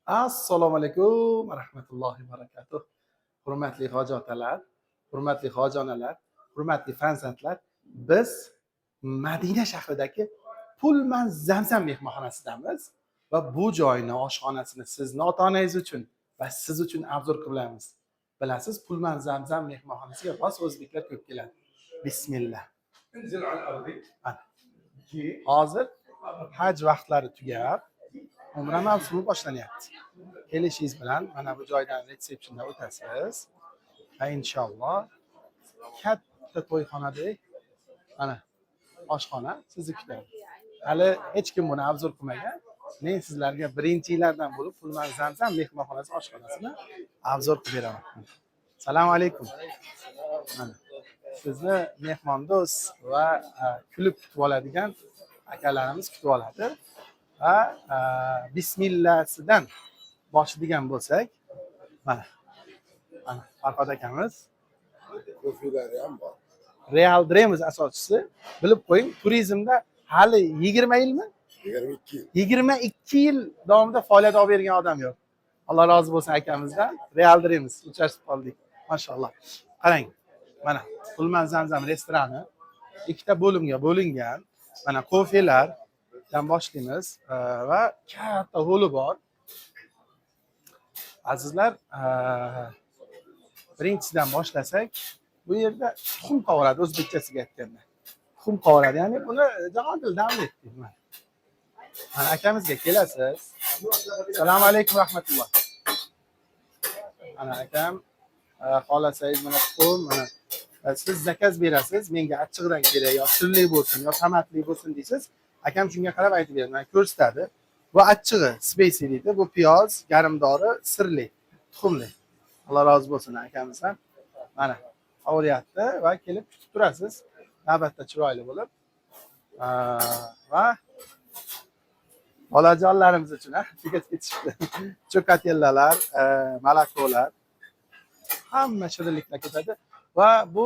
Assalomu alaykum va rahmatullohi va barakatuh. Hurmatli hoji otalar, hurmatli hoji onalar, hurmatli farzandlar, biz Madina shahridagi Pullman Zamzam mehmonxonasidamiz va bu joyni oshxonasini sizni ota-onangiz uchun va siz uchun arzor qilamiz. Bilasiz, Pullman Zamzam mehmonxonasiga bas o'zbeklar ko'p keladi. Bismillah. Hozir haj vaqtlari tugab, umra mavsumi boshlanyapti. Kelishingiz bilan mana bu joydan retsepsiyondan o'tasiz va inshaalloh katta to'yxonadek mana oshxona sizni kutadi. Hali hech kim buni obzor qilmagan. Men sizlarga birinchilardan bo'lib Pullman Zamzam mehmonxonasi oshxonasini obzor qilib beraman. Assalomu alaykum. Sizni mehmondo'st va kulib kutib oladigan akalarimiz kutib oladi. Va bismillahsidan boshlaydigan bo'lsak, mana Farhod akamiz Ko'filari ham bor. Real Dreams asoschisi. Bilib qo'ying, turizmda hali 20 yilmi? 22 yil. 22 yil davomida faoliyat olib bergan odam yo'q. Alloh rozi bo'lsin akamizdan. Real Dreams uchrashib qoldik. Mashalloh. Qarang. Mana Pullman Zamzam restorani ikkita bo'limga bo'lingan. Mana kofelardan boshlaymiz va katta holi bor. Azizlar, birinchisidan boshlasak, bu yerda tuxum qovuradi, o'zbekchasiga aytganda. Tuxum qovuradi, ya'ni buni jahon tilida aytdik. Mana akamizga kelasiz. Assalomu alaykum rahmatulloh. Mana akam, xolasangiz mana tuxum, mana siz zakaz berasiz, menga achchig'idan kerak, yo sirli bo'lsin, yo tomatli bo'lsin deysiz. Akam shunga qarab aytib beradi, mana ko'rsatadi. Bu achchig'i, spicy deydi, bu piyoz, garimdori, sirli, tuxumli. Alloh rozi bo'lsin akamizdan. Mana qovuryapti va kelib kutib turasiz. Navbatda chiroyli bo'lib. Va bolajonlarimiz uchun tugat ketishdi. Cho'katellalar, malakolar, hamma shirinliklar ketadi va bu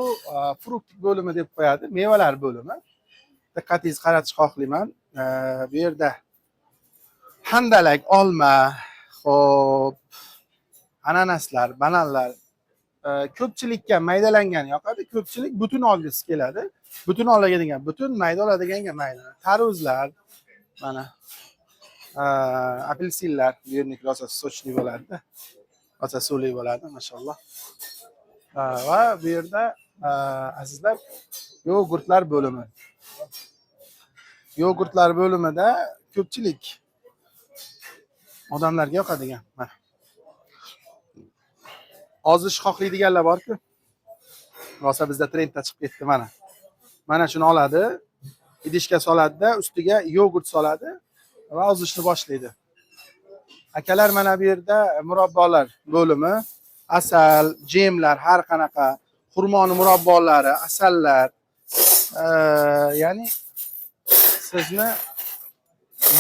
frukt bo'limi deb qo'yadi, mevalar bo'limi. Diqqatingizni qaratish xohlayman. Bu yerda handalak, olma, xo'p, ananaslar, bananlar ko'pchilikka maydalangan yoqadi, ko'pchilik butun olgisi keladi. Butun oladigan, butun mayda oladiganga mayda. Tarvuzlar, mana apelsinlar, bu yerning rosa sochli bo'ladi. Rosa suvli bo'ladi, mashalloh. Va bu yerda azizlar yogurtlar bo'limi. Yogurtlar bo'limida ko'pchilik odamlarga yoqadigan. Mana ozish xohlaydiganlar bor-ku. Rosa bizda trendda chiqib ketdi mana. Mana shuni oladi, idishga soladi-da, ustiga yogurt soladi va ozishni boshlaydi. Akalar mana bu yerda murabbolar bo'limi, asal, jemlar, har qanaqa xurmoni murabbolari, asallar, ya'ni sizni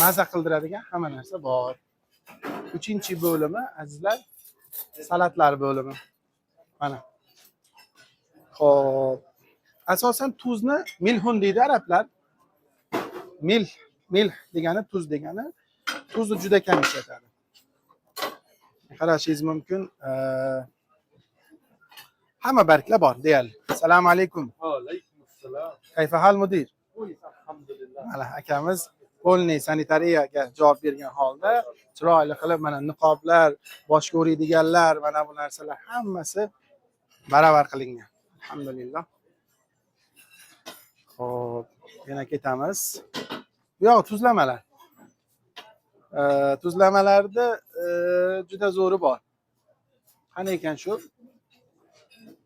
maza qildiradigan hamma narsa bor. 3-bo'limi azizlar, salatlar bo'limi. Mana. Xo'p. Asosan tuzni milhun deydi arablar. Milh degani tuz degani. Tuzni juda kam ishlatadi. Qarashingiz mumkin. Hamma barglar bor deyali. Assalomu alaykum. Va alaykum assalom. Kayfa hal mudir? Alhamdulillah. Mana akamiz polniy sanitariyaga javob bergan holda chiroyli qilib mana niqoblar, boshga o'raydiganlar, mana bu narsalar hammasi baravar qilingan. Alhamdulillah. Xo'p, yana ketamiz. Bu yoq tuzlamalar. Tuzlamalarda juda zo'ri bor. Qani ekan shu?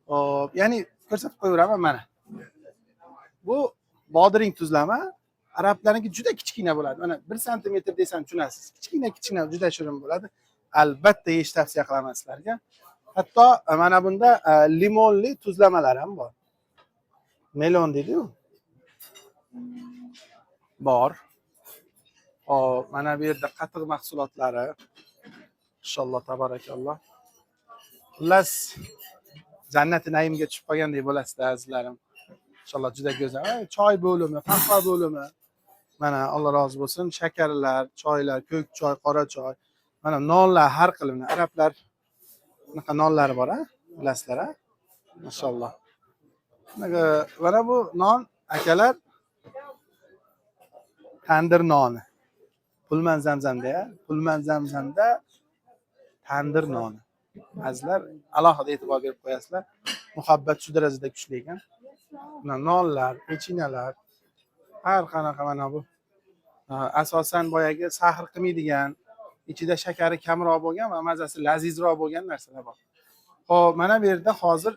Xo'p, ya'ni ko'rsatib qo'yaveraman mana. Bu bodring tuzlama. Arablarniki juda kichkina bo'ladi. Mana 1 santimetr desam tushunasiz. Kichkina, juda shirin bo'ladi. Albatta yeyish tavsiya qilaman sizlarga. Hatto mana bunda limonli tuzlamalar ham bor. Melon deydi-ku. Bor. Hop, mana bu yerda qatiq mahsulotlari. Inshaalloh tabarakalloh. Xullas jannati naimga tushib qolgandek bo'lasizlar azizlarim. Inshaalloh juda go'zal. Choy bo'limi, qahva bo'limi. Mana Alloh rozi bo'lsin, shakarlar, choylar, ko'k choy, qora choy. Mana nonlar har xil, arablar bunaqa nonlari bor, bilasizlar, maşallah. Mana bu non akalar tandir noni. Pulman zamzamda, pulman zamzamda tandir noni. Azizlar, alohida e'tibor berib qo'yasizlar. Muhabbat shu darajada kuchli ekan. Mana nonlar, pechinalar, har qanaqa mana bu. Asosan boyagi sahr qilmaydigan, ichida shakari kamroq bo'lgan va mazasi lazizroq bo'lgan narsalar bor. Xo'p, mana bu yerda hozir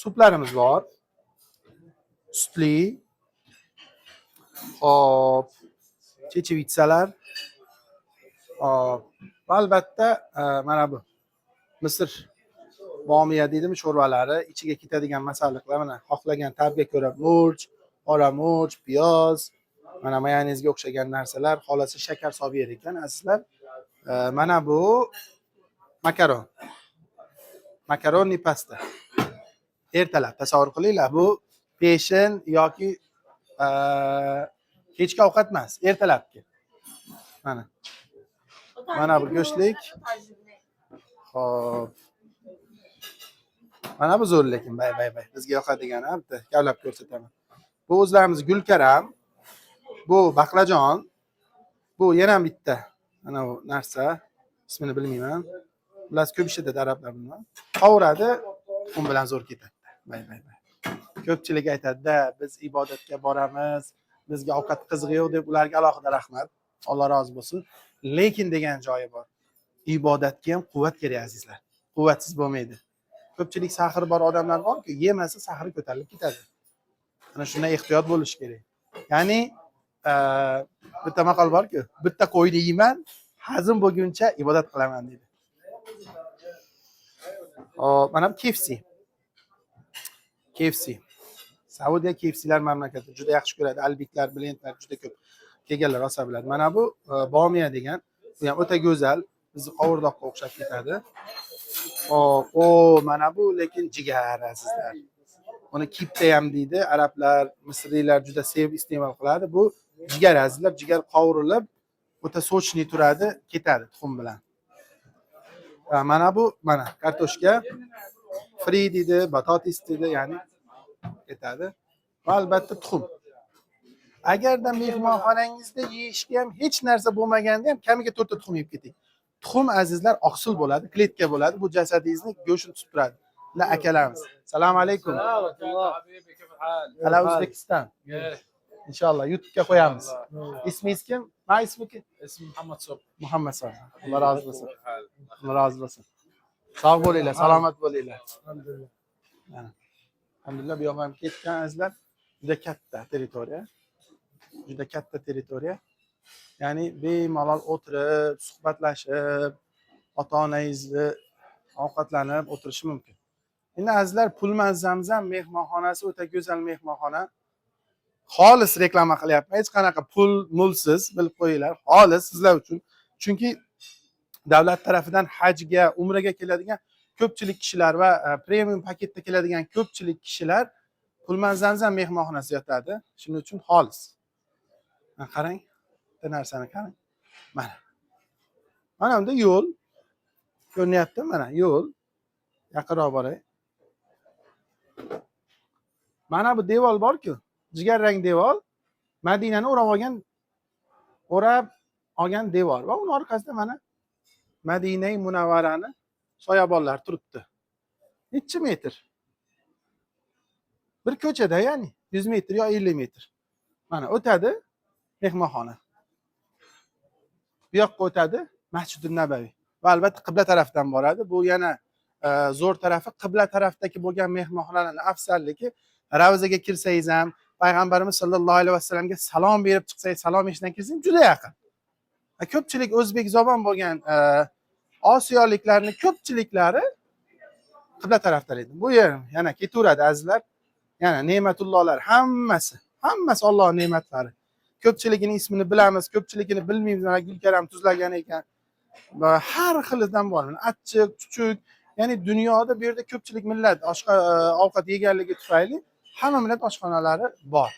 suplarimiz bor. Sutli. Xo'p, chechevitsalar. Hop. Albatta mana bu Misr bomiya deydimi sho'rvalari, ichiga ketadigan masalliqlar mana xohlagan tabga ko'ra murch, qora murch, piyoz, mana mayonezga o'xshagan narsalar, xolasi shakar solib yer ekan azizlar. Mana bu makaron. Makaroni pasta. Ertalab tasavvur qilinglar, bu peshin yoki kechki ovqat emas, ertalabki. Mana. Mana bu go'shtlik. Xo'p. Mana bu zo'r lekin bay. Bizga yoqadigan bitta kavlab ko'rsataman. Bu o'zlarimiz gulkaram. Bu baqlajon. Bu yana bitta mana bu narsa. Ismini bilmayman. Bilasiz, ko'p ishlatadi arablar buni. Qovuradi, tuxum bilan zo'r ketadi. Bay. Ko'pchilik aytadi-da, biz ibodatga boramiz, bizga ovqat qiziq yo'q deb ularga alohida rahmat. Alloh rozi bo'lsin. Lekin degan joyi bor. Ibodatga ham quvvat kerak azizlar. Quvvatsiz bo'lmaydi. Ko'pchilik sahri bor odamlar borki, yemasa sahri ko'tarilib ketadi. Ana shunday ehtiyot bo'lish kerak. Ya'ni bitta maqol borki, bitta qo'yni yeyman, hazm bo'lguncha ibodat qilaman deydi. Hop, mana bu KFC. Saudiya KFC'lar mamlakati juda yaxshi ko'radi. Albiklar, blendlar juda ko'p kelganlar rosa biladi. Mana bu bomiya degan, bu ham o'ta go'zal, bizni qovurdoqqa o'xshab ketadi. Hop, mana bu lekin jigar azizlar. Buni kipta ham deydi. Arablar, misriylar juda sevib iste'mol qiladi. Bu jigar azizlar, jigar qovurilib, o'ta sochni turadi, ketadi tuxum bilan. Mana bu, mana kartoshka, fri deydi, batatis deydi, ya'ni ketadi. Va albatta tuxum. Agarda mehmonxonangizda yeyishga ham hech narsa bo'lmaganda ham kamiga 4 ta tuxum yeb keting. Tuxum azizlar oqsil bo'ladi, kletka bo'ladi. Bu jasadingizni go'shtini tutib turadi. La akalarimiz. Assalomu alaykum. Ala O'zbekiston. Inshaalloh YouTube'ga qo'yamiz. Ismingiz kim? Ma ismiki? اسمي محمد صبحي. Muhammad Sof. Alloh rozi bo'lsin. Alloh rozi bo'lsin. Sog' bo'linglar, salomat bo'linglar. Alhamdulillah. Alhamdulillah, bu yoqqa ham ketgan azizlar. Juda katta territoriya. Juda katta territoriya. Ya'ni bemalol o'tirib, suhbatlashib, ota-onangizni ovqatlanib o'tirishi mumkin. Endi azizlar, Pulman Zamzam mehmonxonasi o'ta go'zal mehmonxona. Xolis reklama qilyapman. Hech qanaqa pul mulsiz, bilib qo'yinglar. Xolis sizlar uchun. Chunki davlat tarafidan hajga, umraga keladigan ko'pchilik kishilar va premium paketda keladigan ko'pchilik kishilar Pulman Zamzam mehmonxonasida yotadi. Shuning uchun xolis. Qarang, bitta narsani qarang. Mana. Mana unda yo'l ko'rinyapti, mana yo'l. Yaqinroq boray. Mana bu devor bor-ku, jigar rang devor, Madinani o'rab olgan devor va uning orqasida mana Madinai Munavvarani soyabonlar turibdi. Necha metr? Bir ko'chada, ya'ni 100 metr yo 50 metr. Mana o'tadi mehmonxona. Bu yoqqa o'tadi Masjidun Nabaviy. Va albatta qibla tarafdan boradi. Bu yana zo'r tarafi qibla tarafdagi bo'lgan mehmonxonalarning afzalligi, ravzaga kirsangiz ham, payg'ambarimiz sollallohu alayhi vasallamga salom berib chiqsangiz, salom eshitdan kirsangiz juda yaqin. Ko'pchilik o'zbek zobon bo'lgan Osiyoliklarning ko'pchiliklari qibla tarafda edi. Bu yer yana ketaveradi azizlar. Yana ne'matullohlar hammasi Alloh ne'matlari. Ko'pchiligining ismini bilamiz, ko'pchiligini bilmaymiz. Mana Gulkaram tuzlagan ekan. Va har xilidan bor. Achchiq, chuchuk, ya'ni dunyoda bu yerda ko'pchilik millat ovqat yeganligi tufayli hamma millat oshxonalari bor.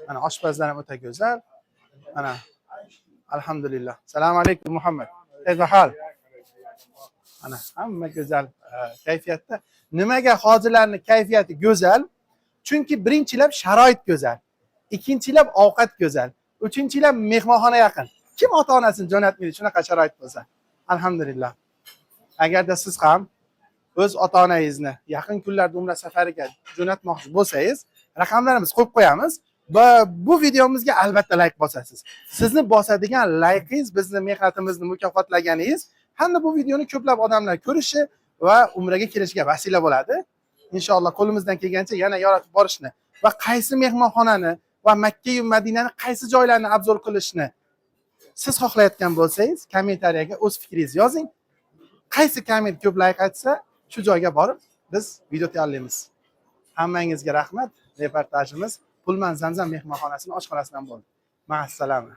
Mana oshpazlar ham o'ta go'zal. Mana alhamdulillah. Assalomu alaykum Muhammad. Kayfa hol? Ana hamma go'zal kayfiyatda. Nimaga hojilarning kayfiyati go'zal? Chunki birinchilab sharoit go'zal. Ikkinchilab ovqat go'zal. Uchinchilab mehmonxona yaqin. Kim ota-onasini jo'natmaydi shunaqa sharoit bo'lsa? Alhamdulillah. Agarda siz ham o'z ota-onangizni yaqin kunlarda umra safariga jo'natmoqchi bo'lsangiz, raqamlarimiz qo'yib qo'yamiz va bu videomizga albatta like bosasiz. Sizni bosadigan laykingiz bizni mehnatimizni mukofotlaganingiz hamda bu videoni ko'plab odamlar ko'rishi va umraga kelishiga vasila bo'ladi. Inshaalloh qo'limizdan kelgancha yana yoritib borishni va qaysi mehmonxonani va Makka va Madinani qaysi joylarni obzor qilishni siz xohlayotgan bo'lsangiz, kommentariyaga o'z fikringizni yozing. Qaysi komment ko'p like aytsa, shu joyga borib biz video tayyorlaymiz. Hammangizga rahmat. Reportajimiz Pullman Zamzam mehmonxonasining oshxonasidan bo'ldi. Ma'assalama.